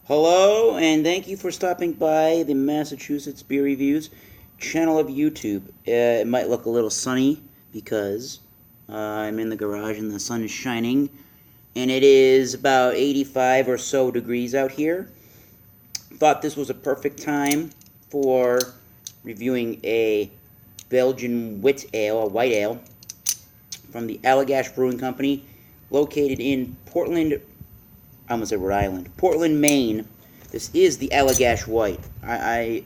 Hello, and thank you for stopping by the Massachusetts Beer Reviews channel of YouTube. It might look a little sunny because I'm in the garage and the sun is shining, and it is about 85 or so degrees out here. Thought this was a perfect time for reviewing a Belgian wit ale, a white ale, from the Allagash Brewing Company, located in Portland, I almost said Rhode Island, Portland, Maine. This is the Allagash White. I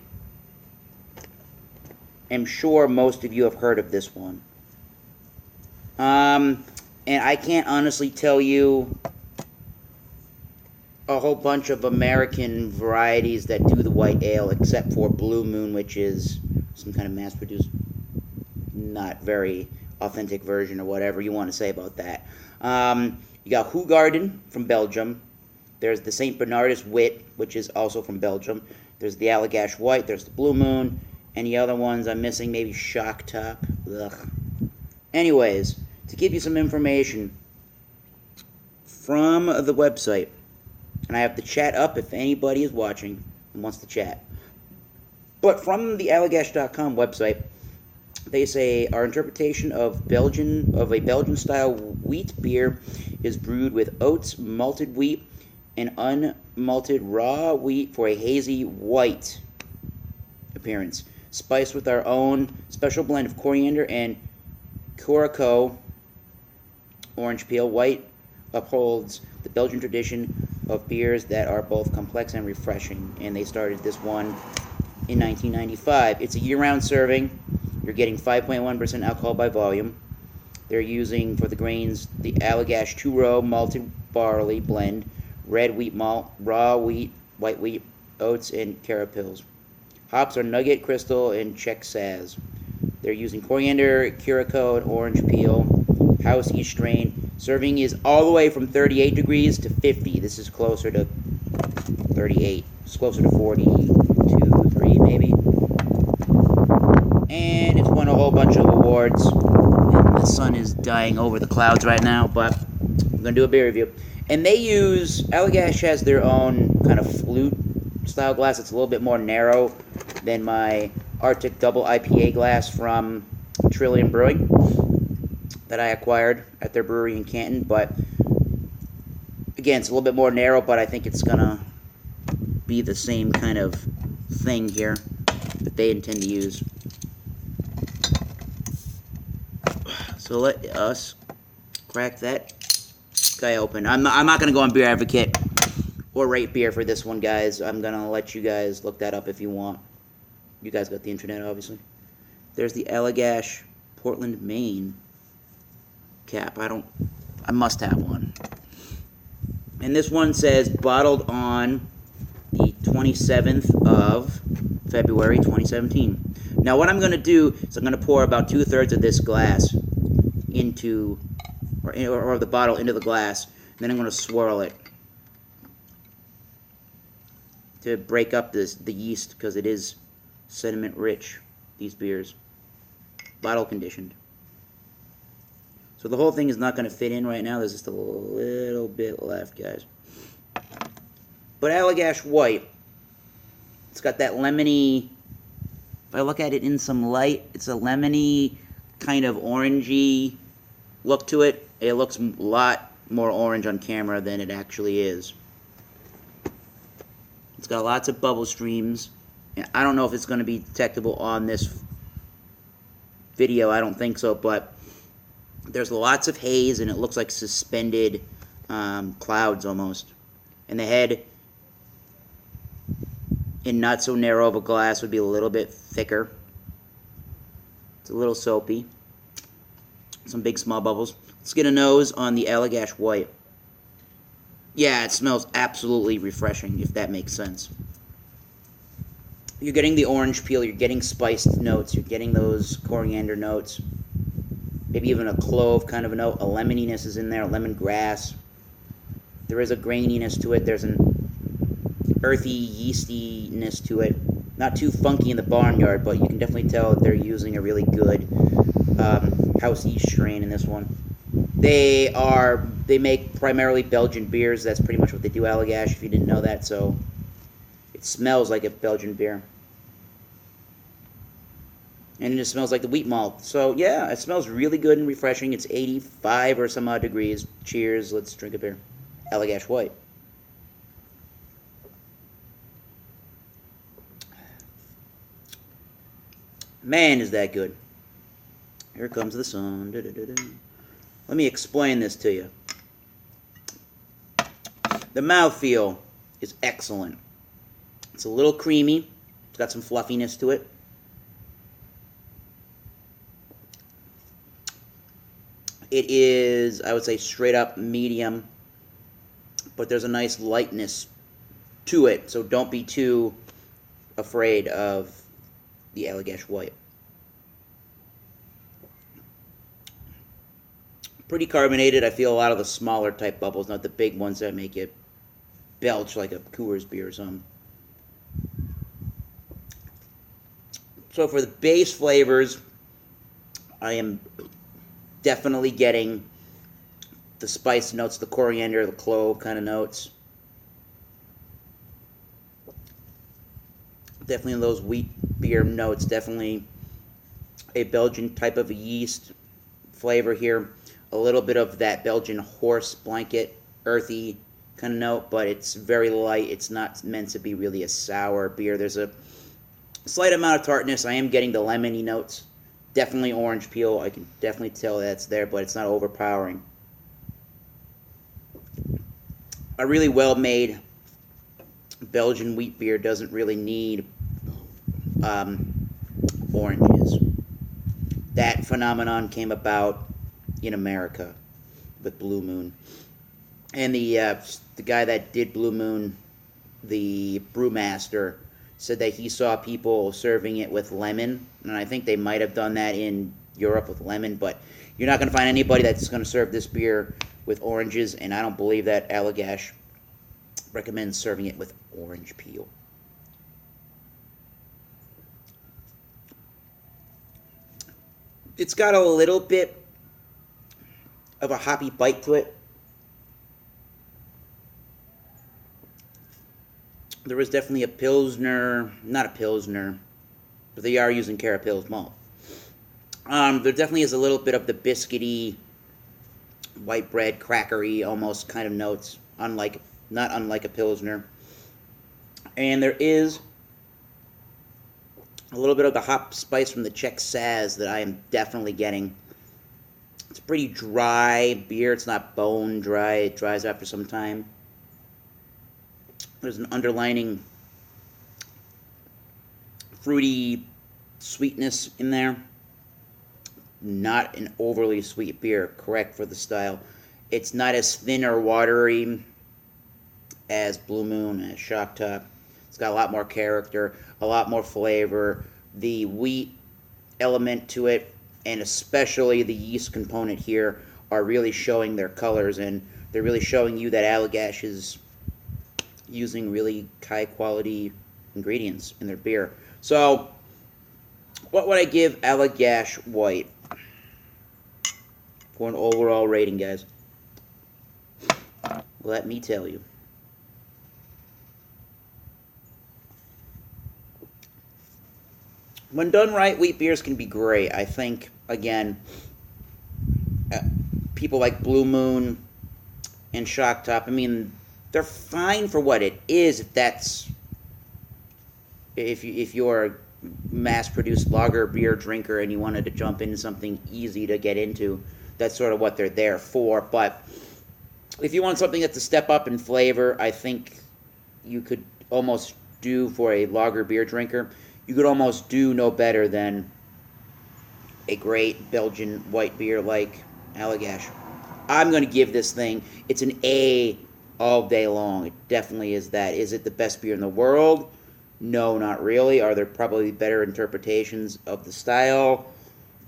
am sure most of you have heard of this one. And I can't honestly tell you a whole bunch of American varieties that do the white ale, except for Blue Moon, which is some kind of mass-produced, not very authentic version or whatever you want to say about that. You got Hoegaarden from Belgium. There's the St. Bernardus Wit, which is also from Belgium. There's the Allagash White. There's the Blue Moon. Any other ones I'm missing? Maybe Shock Top. Ugh. Anyways, to give you some information from the website, and I have the chat up if anybody is watching and wants to chat. But from the Allagash.com website, they say our interpretation of a Belgian-style wheat beer is brewed with oats, malted wheat, and unmalted raw wheat for a hazy white appearance, spiced with our own special blend of coriander and curacao orange peel. White upholds the Belgian tradition of beers that are both complex and refreshing, and they started this one in 1995. It's a year-round serving. You're getting 5.1% alcohol by volume. They're using, for the grains, the Allagash 2-row malted barley blend, red wheat malt, raw wheat, white wheat, oats, and carapils. Hops are Nugget, Crystal, and Czech Saz. They're using coriander, curacao, and orange peel. House yeast strain. Serving is all the way from 38 degrees to 50. This is closer to 38. It's closer to 42, 3 maybe. And it's won a whole bunch of awards. And the sun is dying over the clouds right now, but I'm going to do a beer review. And they use, Allagash has their own kind of flute style glass. It's a little bit more narrow than my Arctic Double IPA glass from Trillium Brewing that I acquired at their brewery in Canton. But again, it's a little bit more narrow, but I think it's going to be the same kind of thing here that they intend to use. So let us crack that guy open. I'm not going to go on Beer Advocate or rate beer for this one, guys. I'm going to let you guys look that up if you want. You guys got the internet, obviously. There's the Allagash Portland, Maine cap. I must have one. And this one says bottled on the 27th of February 2017. Now what I'm going to do is I'm going to pour about 2/3 of this glass into, or the bottle into the glass, and then I'm going to swirl it to break up the yeast, because it is sediment rich, these beers, bottle conditioned. So the whole thing is not going to fit in right now. There's just a little bit left, guys. But Allagash White, it's got that lemony, if I look at it in some light, it's a lemony kind of orangey look to it. It looks a lot more orange on camera than it actually is. It's got lots of bubble streams. I don't know if it's going to be detectable on this video. I don't think so, but there's lots of haze, and it looks like suspended clouds almost. And the head, in not so narrow of a glass, would be a little bit thicker. It's a little soapy. Some big small bubbles. Let's get a nose on the Allagash White. Yeah, it smells absolutely refreshing, if that makes sense. You're getting the orange peel, you're getting spiced notes, you're getting those coriander notes, maybe even a clove kind of a note. A lemoniness is in there, lemongrass. There is a graininess to it. There's an earthy yeastiness to it. Not too funky in the barnyard, but you can definitely tell that they're using a really good house yeast strain in this one. They make primarily Belgian beers. That's pretty much what they do, Allagash, if you didn't know that. So It smells like a Belgian beer. And it just smells like the wheat malt. So, yeah, it smells really good and refreshing. It's 85 or some odd degrees. Cheers. Let's drink a beer. Allagash White. Man, is that good. Here comes the sun. Let me explain this to you. The mouthfeel is excellent. It's a little creamy. It's got some fluffiness to it. It is, I would say, straight up medium, but there's a nice lightness to it, so don't be too afraid of the Allagash White. Pretty carbonated. I feel a lot of the smaller type bubbles, not the big ones that make you belch like a Coors beer or something. So for the base flavors, I am definitely getting the spice notes, the coriander, the clove kind of notes. Definitely those wheat beer notes. Definitely a Belgian type of a yeast flavor here. A little bit of that Belgian horse blanket, earthy kind of note, but it's very light. It's not meant to be really a sour beer. There's a slight amount of tartness. I am getting the lemony notes. Definitely orange peel. I can definitely tell that's there, but it's not overpowering. A really well-made Belgian wheat beer doesn't really need oranges. That phenomenon came about in America with Blue Moon. And the guy that did Blue Moon, the brewmaster, said that he saw people serving it with lemon, and I think they might have done that in Europe with lemon, but you're not going to find anybody that's going to serve this beer with oranges, and I don't believe that Allagash recommends serving it with orange peel. It's got a little bit of a hoppy bite to it. There is definitely a Pilsner, not a Pilsner, but they are using Carapils malt. There definitely is a little bit of the biscuity, white bread, crackery, almost kind of notes, not unlike a Pilsner. And there is a little bit of the hop spice from the Czech Saz that I am definitely getting. It's a pretty dry beer. It's not bone dry. It dries after some time. There's an underlining fruity sweetness in there. Not an overly sweet beer, correct for the style. It's not as thin or watery as Blue Moon, as Shock Top. It's got a lot more character, a lot more flavor. The wheat element to it, and especially the yeast component here, are really showing their colors, and they're really showing you that Allagash is using really high quality ingredients in their beer. So, what would I give Allagash White for an overall rating, guys? Let me tell you. When done right, wheat beers can be great. I think, again, people like Blue Moon and Shock Top, I mean, they're fine for what it is. If you're a mass-produced lager beer drinker and you wanted to jump into something easy to get into, that's sort of what they're there for. But if you want something that's a step up in flavor, I think you could almost do for a lager beer drinker. You could almost do no better than a great Belgian white beer like Allagash. I'm going to give this thing, it's an A all day long. It definitely is that. Is it the best beer in the world? No, not really. Are there probably better interpretations of the style?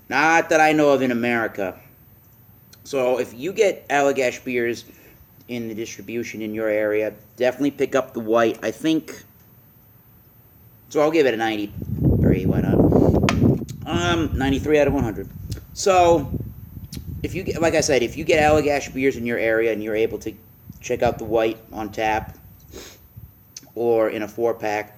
Not that I know of in America. So if you get Allagash beers in the distribution in your area, definitely pick up the white. I think, so I'll give it a 93. Why not? 93 out of 100. So if you get, like I said, if you get Allagash beers in your area and you're able to check out the white on tap, or in a 4-pack,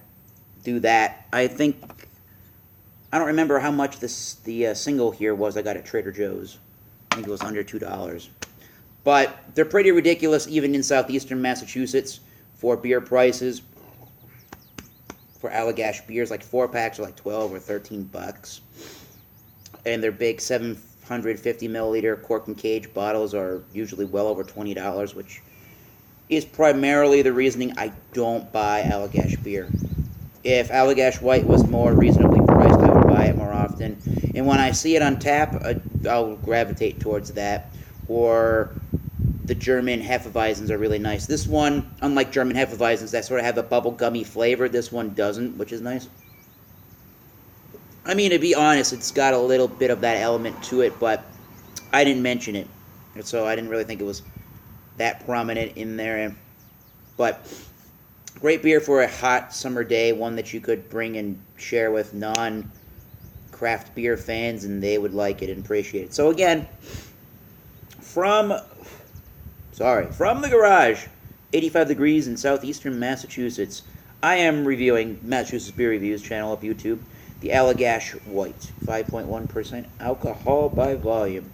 do that. I don't remember how much the single here was I got at Trader Joe's. I think it was under $2. But they're pretty ridiculous even in southeastern Massachusetts for beer prices. For Allagash beers, like 4-packs are like 12 or 13 bucks. And their big 750 milliliter cork and cage bottles are usually well over $20, which is primarily the reasoning I don't buy Allagash beer. If Allagash White was more reasonably priced, I would buy it more often. And when I see it on tap, I'll gravitate towards that. Or the German Hefeweizens are really nice. This one, unlike German Hefeweizens that sort of have a bubble-gummy flavor, this one doesn't, which is nice. I mean, to be honest, it's got a little bit of that element to it, but I didn't mention it. So I didn't really think it was that prominent in there. But great beer for a hot summer day, one that you could bring and share with non-craft beer fans, and they would like it and appreciate it. So again, from the garage, 85 degrees in southeastern Massachusetts, I am reviewing Massachusetts Beer Reviews channel up YouTube, the Allagash White, 5.1% alcohol by volume.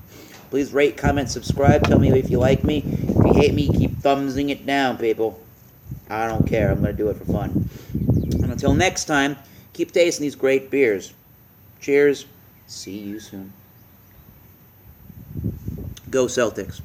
Please rate, comment, subscribe. Tell me if you like me. If you hate me, keep thumbsing it down, people. I don't care. I'm going to do it for fun. And until next time, keep tasting these great beers. Cheers. See you soon. Go Celtics.